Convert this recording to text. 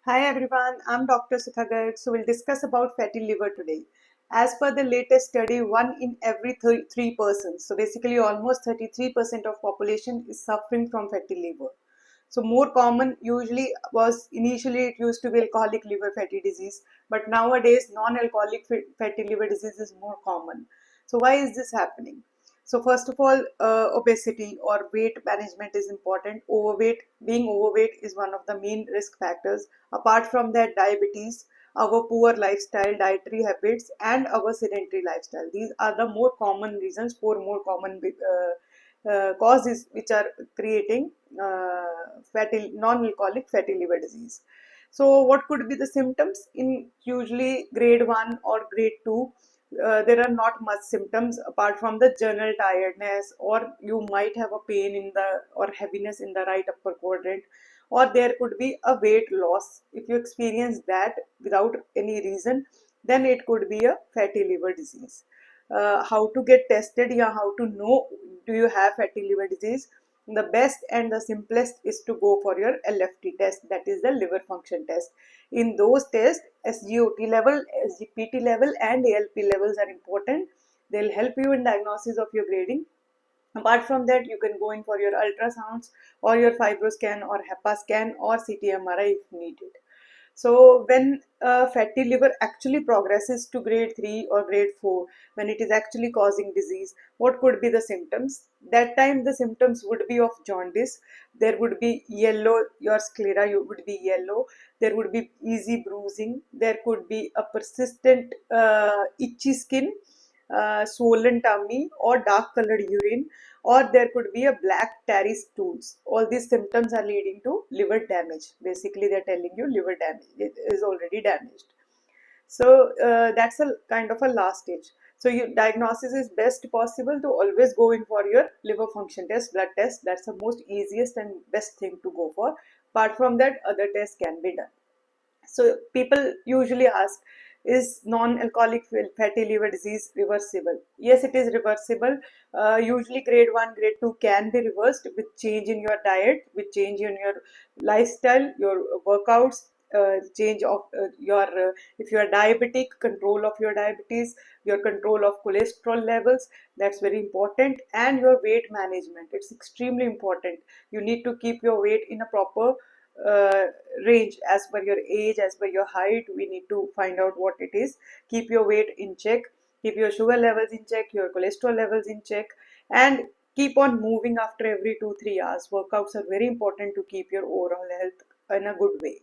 Hi everyone, I'm Dr. Sukha Garg. So we'll discuss about fatty liver today. As per the latest study, 1 in every three persons, so basically almost 33% of population is suffering from fatty liver. So more common usually was initially it used to be alcoholic liver fatty disease, but nowadays non-alcoholic fatty liver disease is more common. So why is this happening? So first of all, obesity or weight management is important. Being overweight is one of the main risk factors. Apart from that, diabetes, our poor lifestyle, dietary habits, and our sedentary lifestyle. These are the more common reasons, for more common causes which are creating non-alcoholic fatty liver disease. So what could be the symptoms? In usually grade 1 or grade 2, there are not much symptoms apart from the general tiredness, or you might have a pain in the or heaviness in the right upper quadrant, or there could be a weight loss. If you experience that without any reason, then it could be a fatty liver disease. How to get tested? Yeah, how to know do you have fatty liver disease? The best and the simplest is to go for your LFT test, that is the liver function test. In those tests, SGOT level, SGPT level, and ALP levels are important. They'll help you in diagnosis of your grading. Apart from that, you can go in for your ultrasounds or your fibroscan or HEPA scan or CT-MRI if needed. So when fatty liver actually progresses to grade 3 or grade 4, when it is actually causing disease, what could be the symptoms? That time the symptoms would be of jaundice. There would be yellow, your sclera would be yellow. There would be easy bruising. There could be a persistent itchy skin, swollen tummy, or dark colored urine, or there could be a black tarry stools. All these symptoms are leading to liver damage. Basically, they're telling you liver damage, it is already damaged. So that's a kind of a last stage. So your diagnosis is best possible to always go in for your liver function test, blood test. That's the most easiest and best thing to go for. Apart from that, other tests can be done. So people usually ask, is non-alcoholic fatty liver disease reversible? Yes, it is reversible. Usually grade 1, grade 2 can be reversed with change in your diet, with change in your lifestyle, your workouts, change of if you are diabetic, control of your diabetes, your control of cholesterol levels, that's very important, and your weight management. It's extremely important. You need to keep your weight in a proper uh, range as per your age, as per your height. We need to find out what it is. Keep your weight in check, keep your sugar levels in check, your cholesterol levels in check, and keep on moving after every 2-3 hours. Workouts are very important to keep your overall health in a good way.